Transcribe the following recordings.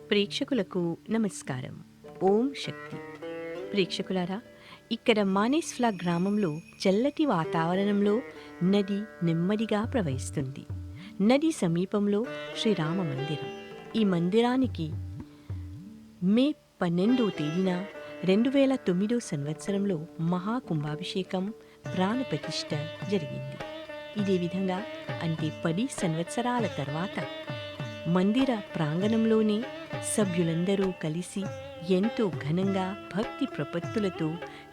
ప్రేక్షకులకు నమస్కారం. ఓం శక్తి. ప్రేక్షకులారా, ఇక్కడ మానేస్ఫ్లా గ్రామంలో చల్లటి వాతావరణంలో నది నెమ్మదిగా ప్రవహిస్తుంది. నది సమీపంలో శ్రీరామ మందిరం. ఈ మందిరానికి మే 12వ తేదీన 2009 సంవత్సరంలో మహాకుంభాభిషేకం ప్రాణప్రతిష్ఠ జరిగింది. ఇదే విధంగా అంటే 10 సంవత్సరాల తర్వాత మందిర ప్రాంగణంలోనే సభ్యులందరూ కలిసి ఎంతో ఘనంగా భక్తి ప్రపత్తులతో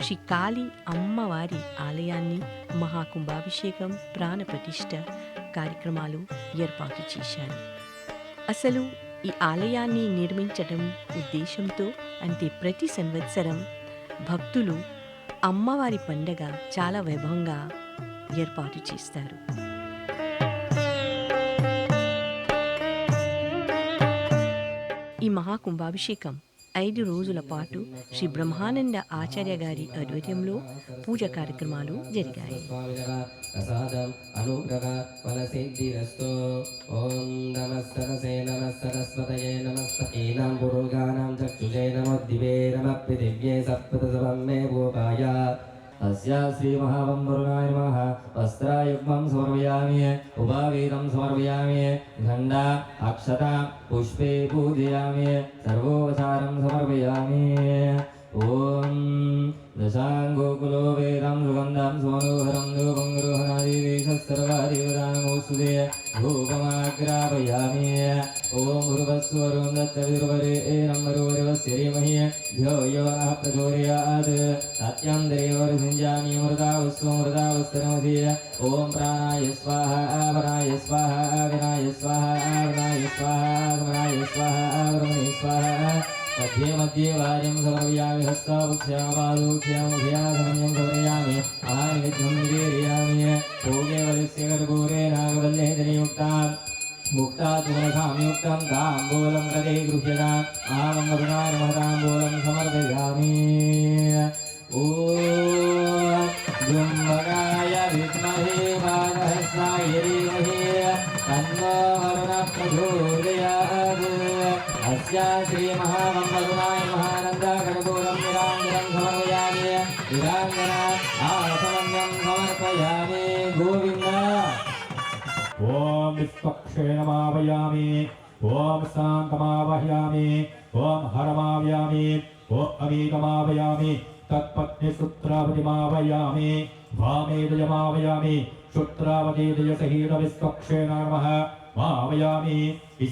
శ్రీ కాళీ అమ్మవారి ఆలయాన్ని మహాకుంభాభిషేకం ప్రాణప్రతిష్ఠ కార్యక్రమాలు ఏర్పాటు చేశారు. అసలు ఈ ఆలయాన్ని నిర్మించడం ఉద్దేశంతో అంటే ప్రతి సంవత్సరం భక్తులు అమ్మవారి పండగ చాలా వైభవంగా ఏర్పాటు చేస్తారు. ఈ మహాకుంభాభిషేకం 5 రోజుల పాటు శ్రీ బ్రహ్మానంద ఆచార్య గారి ఆధ్వర్యంలో పూజ కార్యక్రమాలు జరిగాయి. अस्या श्रीमहावम्बरुणाय नमः वस्त्रायुग्मं समर्पयामि उपावेदं समर्पयामि घण्टा अक्षता पुष्पे पूजयामि सर्वोपचारं समर्पयामि ॐ दशाङ्गोकुलो वेदं सुगन्धं सुमनोहरं धूपं गृहणादिवेशस्सर्वादेवतानमोऽस्तुते धूपमाग्रापयामि ॐ भुर्भुवस्वरुं दत्तविर्वरेणं वरुवरवस्य धीमहि धियो यो नः प्रचोदयात् सत्यं देवरसिञ्जामि मृदावस्वमृदावस्तनमसि ॐ प्राणाय स्वाहा वराय स्वाहा विनाय स्वाहा विनाय स्वाहा समनाय स्वाहा ब्रह्मणे स्वाहा मध्ये मध्ये वार्यं समर्पयामि हस्तावक्ष्यापादोक्ष्यां मुखयासमन्यं समर्पयामि आनिमिद्धं निवेदयामि भोगे वलिस्य कर्पूरे नागवल्लेधनियुक्तां मुक्तात्मनसाम्युक्तं ताम्बूलं हृदे गृह्यताम् आवङ्गरुणाय नमः ताम्बूलं समर्पयामि ॐ जुम्बकाय विद्महे वाजहस्राय धीमहि तन्नो वरुणः प्रचोदयात् अस्या श्रीमहावम्बरुणाय महानन्दकर्पूरं निराञ्जनं समर्पयामि निराञ्जना आसमन्यं समर्पयामि गोविन्द ॐ विष्पक्षेणमावयामि ॐ शान्तमावह्यामि ॐ हरमावयामि ॐ अमीतमावयामि तत्पत्नीसूत्रावतिमावयामि वामेदयमावयामि सूत्रावतीदयसहितविष्पक्षेण नमः मावयामि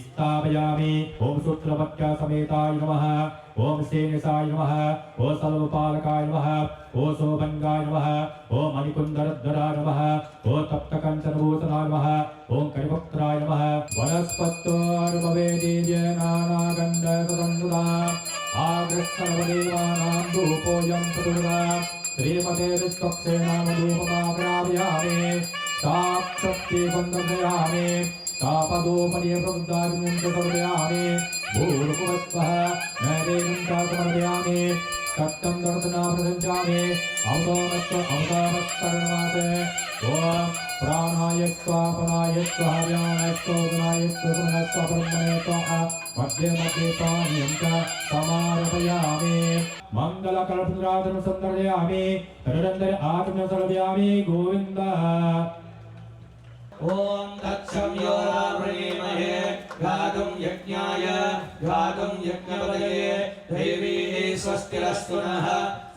स्थापयामि ॐ सूत्रपत्या समेताय नमः ॐ सेनिसाय नमः ॐ सर्वपालकाय नमः ॐ शोभङ्गाय नमः ॐ मणिकुन्दरद्धराय नमः ॐ तप्तकञ्चनभूषणाय नमः ॐ करिपुत्राय नमः वनस्पत्योर्मवेदीर्यनानागन्धसदन्नुदा आग्रस्तनवदेवानां धूपोऽयं प्रदुरा श्रीमते विष्पक्षेणामधूपमाग्रापयामि साक्षात्तीपं दर्शयामि तापदोपनिप्रबुद्धारिणं च समर्पयामि भूर्भुवस्वः नैवेद्यं च समर्पयामि सत्यं दर्शनामृतञ्चामि अवतामस्तरणमासे ॐ प्राणाय स्वापनाय स्वाहार्याणाय स्वोदनाय स्वसमनाय स्वब्रह्मणे स्वाहा मध्ये मध्ये पानीयं च समार्पयामि मङ्गलकल्पद्राजं सन्दर्शयामि तदनन्तरं आत्मनं समर्पयामि गोविन्द ॐ तत्संयोरावृणीमहे गातुं यज्ञाय गातुं यज्ञपदये देवी स्वस्तिरस्तु नः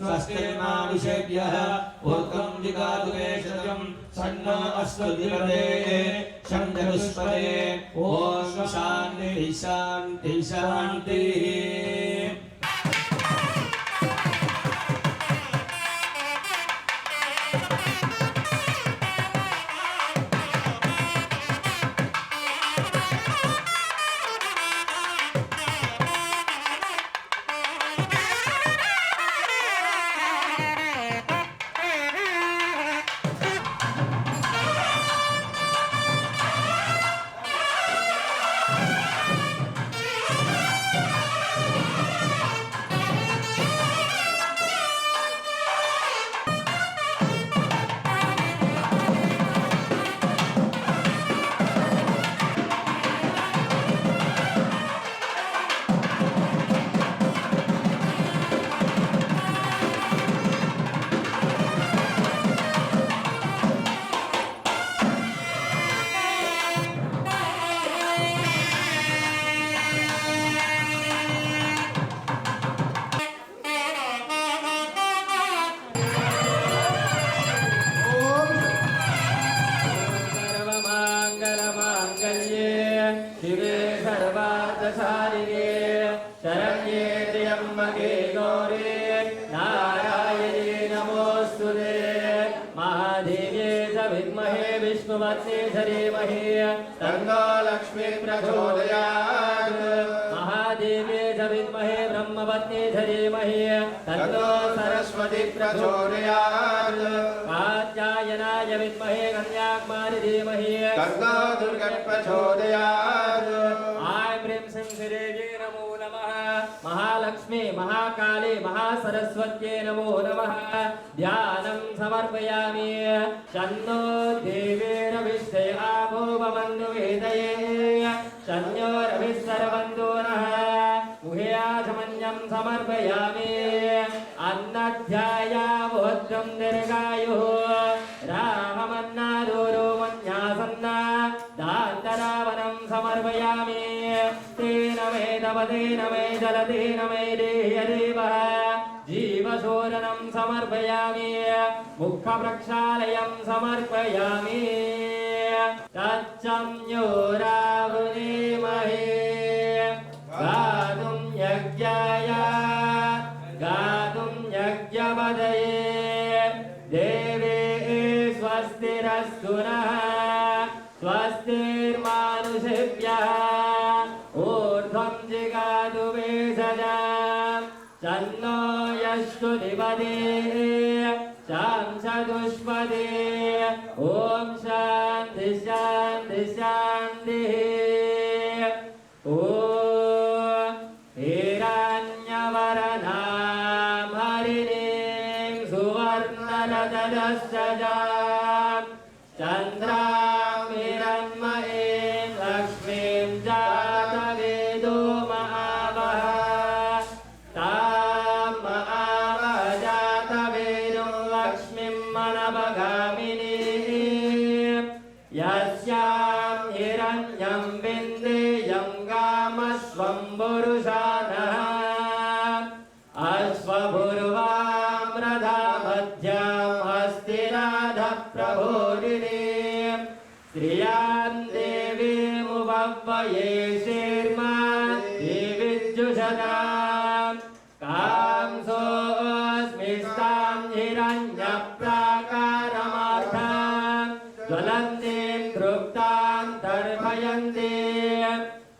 स्वस्तिर्माविषेभ्यः ऊर्ध्वं जिगातु देशजं सन्नो अस्तु दिवदे शङ्खदुष्पदे ॐ शान्तिः शान्तिः शान्तिः त्र्यम्बके गौरी नारायणी नमोऽस्तुते महादेव्यै च विद्महे विष्णुपत्न्यै च धीमहि तन्नो लक्ष्मी प्रचोदयात् महादेव्यै च विद्महे ब्रह्मपत्न्यै च धीमहि तन्नो सरस्वती प्रचोदयात् कात्यायनाय विद्महे कन्याकुमारी धीमहि तन्नो दुर्गा प्रचोदयात् आय प्रेम संसिरेजे नमो नमः महालक्ष्मी महाकाली महासरस्वत्यै नमो नमः ध्यानं समर्पयामि शन्नो देवीरविष्टे आपो भवन्तु वेदये शन्यो रविस्सर्वन्तु नः गुह्याचमन्यं समर्पयामि अन्नध्यायावोद्धं दीर्घायुः राममन्नादूरो मन्यासन्ना दान्तरावनं समर्पयामि तेन मे तव तेन मे जलतेन मे देह्यदेवः जीवशोधनं समर्पयामि मुखप्रक्षालयं समर्पयामि तच्चम्यो रावणीमहे गातुं यज्ञाय गातुं यज्ञपदये देवे स्वस्तिरस्तु नः स्वस्तिर्मानुषेभ्यः ऊर्ध्वं जिगातु वेषजां तन्नो यष्टुधिपते शांसदुष्पदे ॐ शान्ति शान्ति शान्तिः ॐ हिरण्यवर्णां हरिणीं सुवर्णरजतश्चजां चन्द्रां हिरण्मयीं लक्ष्मीं जातवेदो महावः तां महावः जातवेदो लक्ष्मीं मनपगामिनीं यस्यां हिरण्यं विन्देयं गामस्वं पुरुषानः अश्वपूर्वां रथमध्यां हस्तिनाथः प्रभोरिणीं श्रियां देवीमुपह्वये शर्मा देवीजुषतां कांसोऽस्मिस्तां हिरण्यप्राकारमार्थां ज्वलन्तीं तृप्तां तर्पयन्तीं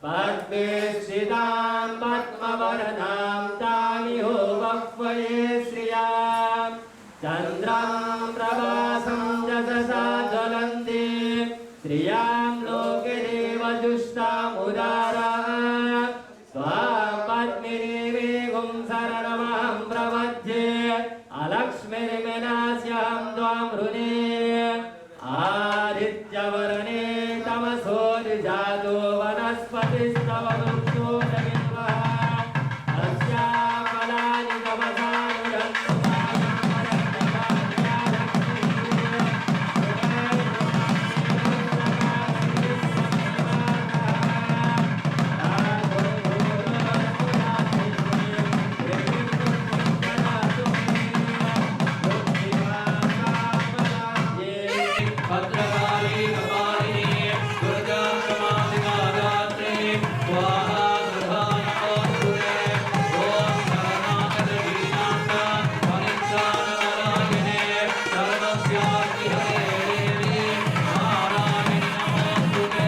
पद्मेश्रितां पद्मवर्णां तामिहोपह्वये श्रियां चन्द्रां प्रभासं यशसा ज्वलन्तीं श्रियां लोके देवजुष्टामुदारां स्वां पद्मिनीं शरणमहं प्रपद्ये अलक्ष्मीर्विनाश्यहं त्वां ऋणे आदित्यवर्णे तमसोर्जातो वनस्पतिस्तव वृक्षो जगिन्वः तस्यां फलानि तमसानुरन्तु भद्रकाली कपालिनी दुर्गा क्षमाधिकारात्रे स्वाहा दुर्गा नमोस्तुते ॐ शरणागतवीनान्ता परित्राणपरायणे सर्वस्यार्ति हरे देवी नारायणि नमोस्तुते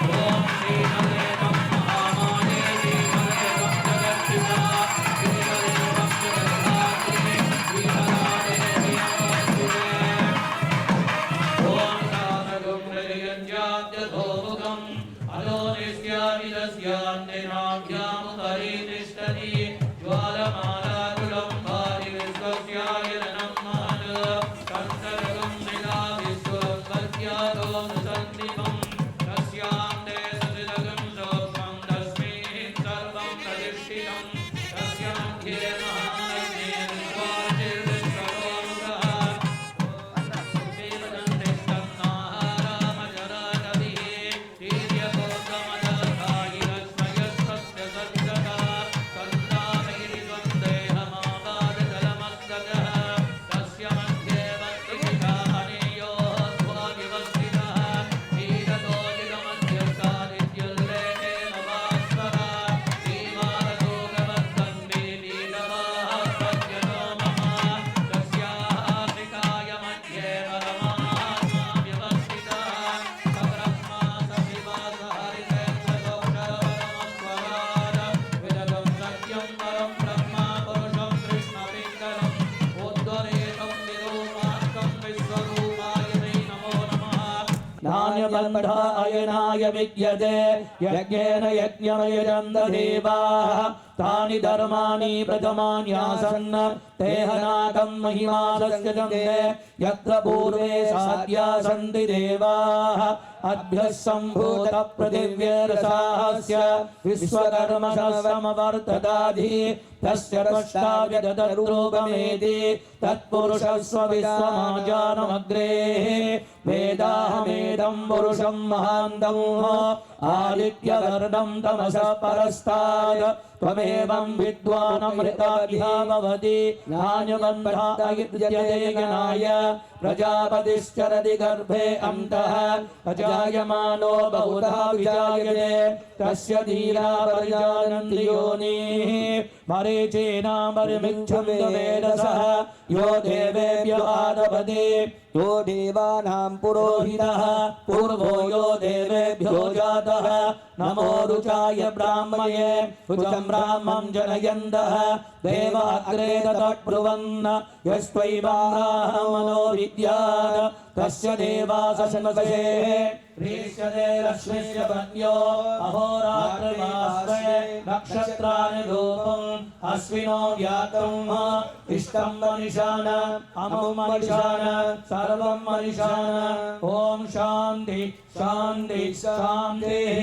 ॐ श्रीहरे महामाये श्रीहरे भक्तगर्जिता श्रीहरे भक्तगर्धात्रे श्रीहरे नमोस्तुते ॐ साधकं प्रयज्ञात्यधोमुखम् अदोनिस्यामिदस्यान्निनाभ्यामुपरि तिष्ठति ज्वालमालाकुलं भारि विश्वस्यायनं महत् कण्ठरकं मृगा विश्वोत्पत्त्यादो नुसन्निभम् तस्यां ते सतिलकं सूक्ष्मं तस्मिन् सर्वं प्रतिष्ठितं तस्याङ्घ्ये महालक्ष्मी विश्वार्चिर्विश्वरोमुखः बन्धायनाय विद्यते यज्ञेन यज्ञमयजन्त देवाः तानि धर्माणि प्रथमान्यासन् ते हनाकं महिमानस्य जन्ते यत्र पूर्वे साध्या सन्ति देवाः अभ्यः सम्भूत पृथिव्यरसास्य विश्वकर्मणः तस्य पश्चाद्यदरूपमेति तत्पुरुषस्व विश्वमाजानमग्रे वेदाहमेदं पुरुषं महान्तम् आदित्यवर्णं तमसः परस्तात् त्वमेवं विद्वानमृताभ्या भवति नान्यबन्धायनाय प्रजापतिश्चरति गर्भे अन्तः अजायमानो बहुधा विजायते तस्य धीरा परिजानन्ति योनिः मरीचीनामरिमिच्छन्दवेदसः यो देवेभ्यो आदपते यो देवानां पुरोहितः पूर्वो यो देवेभ्यो जातः नमो रुचाय ब्राह्मये रुचं ब्राह्मं जनयन्तः देव अग्रे तत्ब्रुवन् यस्त्वैवामनो विद्यात् तस्य देवासन्नसे प्रीष्यते लक्ष्मीश्च पत्न्यो अहोरात्रमास्ते नक्षत्राणि रूपम् अश्विनो व्यातम् इष्टं मनिषान अमुं मनिषान सर्वं मनिषान ॐ शान्ति शान्ति शान्तिः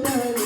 Thank you.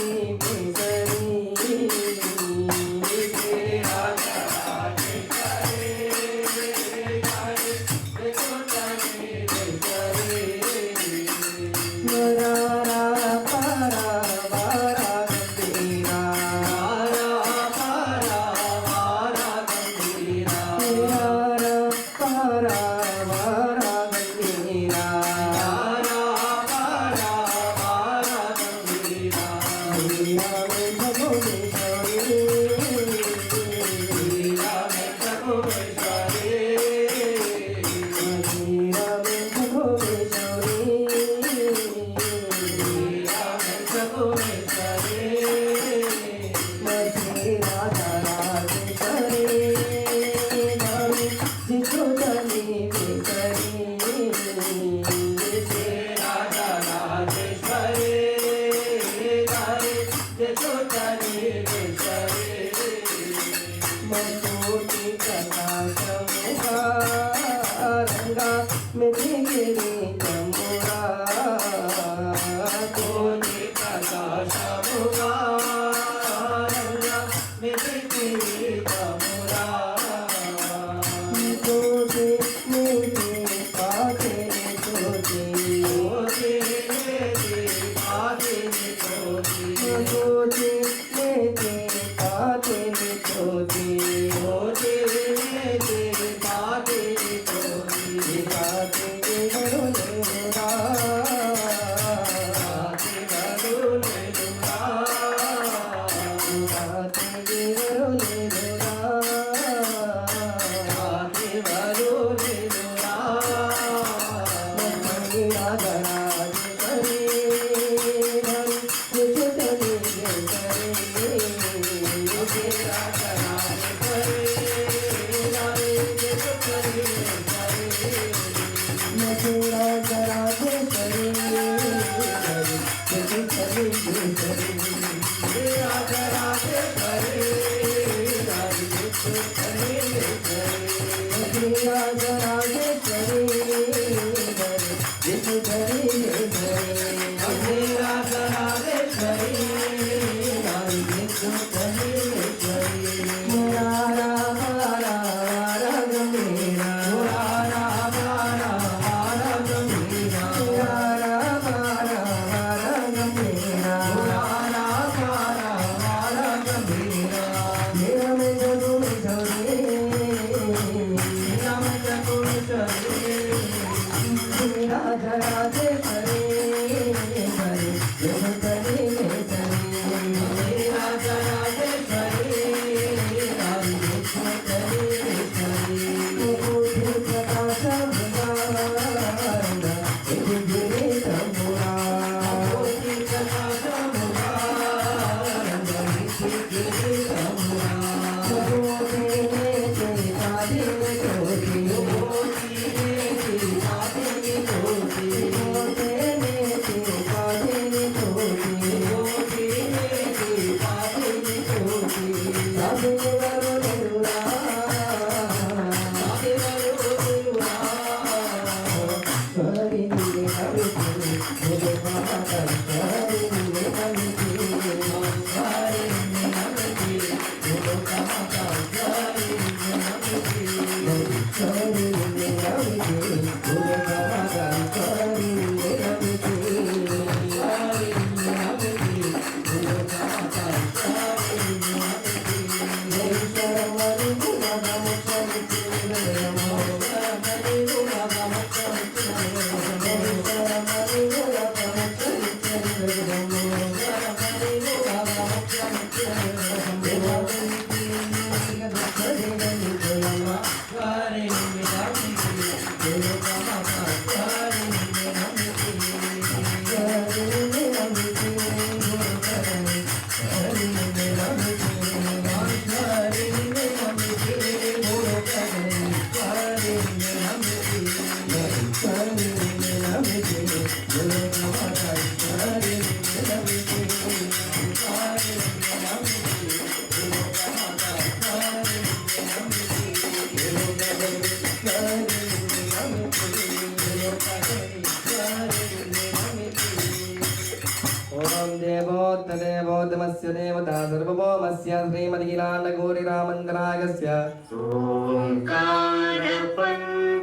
देवोत्तमस्य देवता सर्वभौमस्य श्रीमदीलाण्डगौरीरामन्दनायकस्य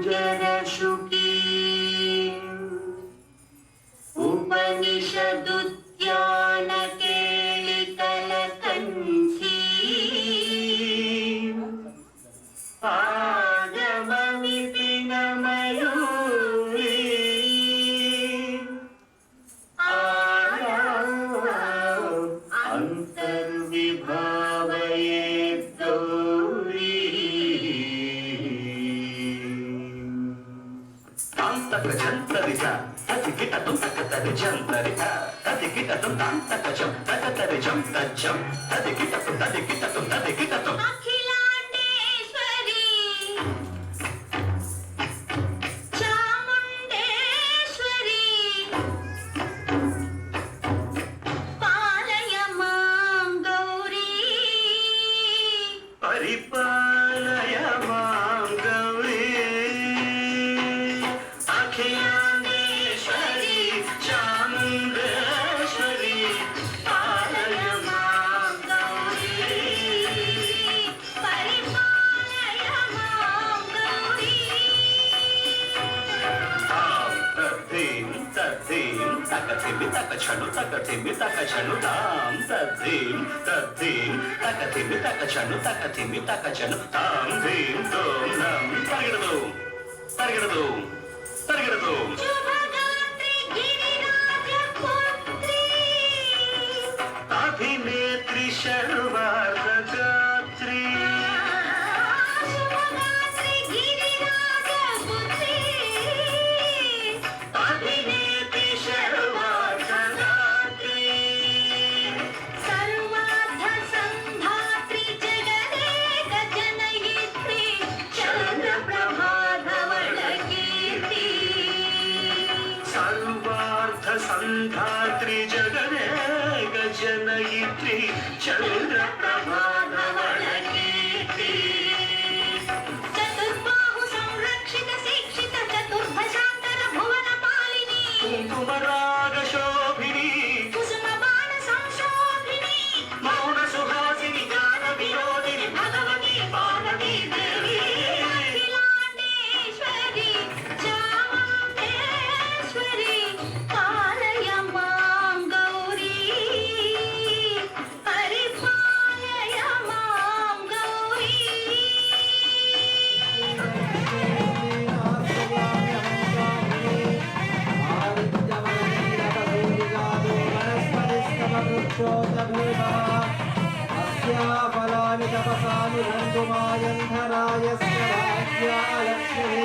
ओङ्कारपञ्जरशुकी उपनिषदुद्यानकेलिकलकण्ठी आगमविपिनमयूरी अन्तर्विभावये गौरी జంతరిజ తదికిటం తకతరి జంతరిజ తదికిటం తాంతకజం తకతరి జం తజ్జం తదికిటం అఖిలాండేశ్వరి చాముండేశ్వరి పాలయ మాం గౌరీ పరిపాలయ మాం గౌరీ అఖిలాండేశ్వరి చాముండేశ్వరి పాలయ మాం గౌరీ పరిపాలయ మాం గౌరీ తద్దీం తద్దీం తకతిమి తకచను తకతిమి తకచను తాం తద్దీం తద్దీం తకతిమి తకచను తకతిమి తకచను తాం దీం తోం నం పరిగెడదు పరిగెడదు పరిగెడదు శుభగాత్రి గిరిరాజ పుత్రి అభినేత్రి శర్వార్ధగాత్రి శుభగాత్రి గిరిరాజ పుత్రి అభినేత్రి శర్వార్ధగాత్రి సర్వార్థ సంధాత్రి జగదేక జనయిత్రి చంద్రప్రభాధవళ కీర్తి సర్వార్థ సంధాత్రి జగదేక జనయిత్రి చంద్రప్రభాధవళ కీర్తి చతుర్బాహు సంరక్షిత శిక్షిత చతుర్భశాంతర భువన పాలిని కుంకుమరాగ శోభిని కుసుమ బాణ సంశోభిని మౌన సుహాసిని గాన వినోదిని భగవతి పార్వతీ దేవి అఖిలాండేశ్వరి చాముండేశ్వరి పాలయ మాం గౌరీ పరిపాలయ మాం గౌరీ ఫలాని తపసాని బంధుమాయంధరాయస్య రాజ్యాలక్ష్మి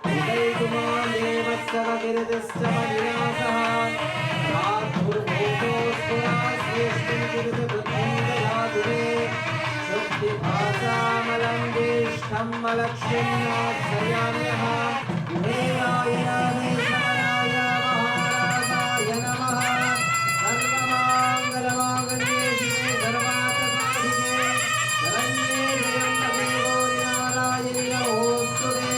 ఉదయకుమారేవత్సవగిరితిశ్చ మనినాసః రాత్రుర్భూతోస్పురాస్యేష్టిం కిరితబుద్ధిం దయాదురే శుద్ధిభాసామలం జ్యేష్ఠం మలక్ష్మీం నాశ్రయామ్యః ఉభయాయ శమనాయ మహారాజాయ నమః సర్వమాంగళమాంగళ్యే శివే సర్వార్థసాధికే శరణ్యే త్ర్యంబకే గౌరీ నారాయణి నమోస్తుతే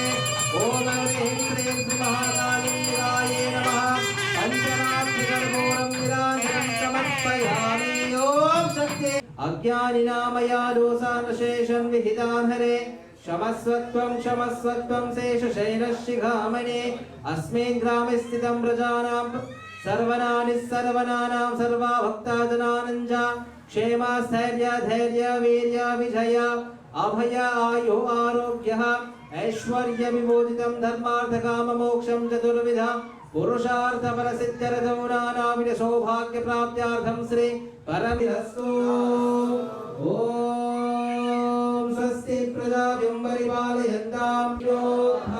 ఓం హ్రీం శ్రీం శ్రీ మహాకాళీయాయ నమః పంచనాథగర్భోరం విరాజనం సమర్పయామి ఓం శక్తి అజ్ఞానినామయా దోషానశేషం విహితాన్ హరే क्षमस्वत्वं शेषशैलशिखामणे अस्मिन् ग्रामे स्थितं प्रजानां सर्वनानां सर्वभक्ताजनानं च क्षेमस्थैर्य धैर्य वीर्य विजय अभय आयु आरोग्यः ऐश्वर्य विमोदितं धर्मार्थकाममोक्षं चतुर्विध पुरुषार्थफलसिद्ध्यर्थं नानाविध सौभाग्यप्राप्त्यार्थं श्री परमिदस्तु ॐ स्वस्ति प्रजाभ्यं परिपालयन्तां योद्धा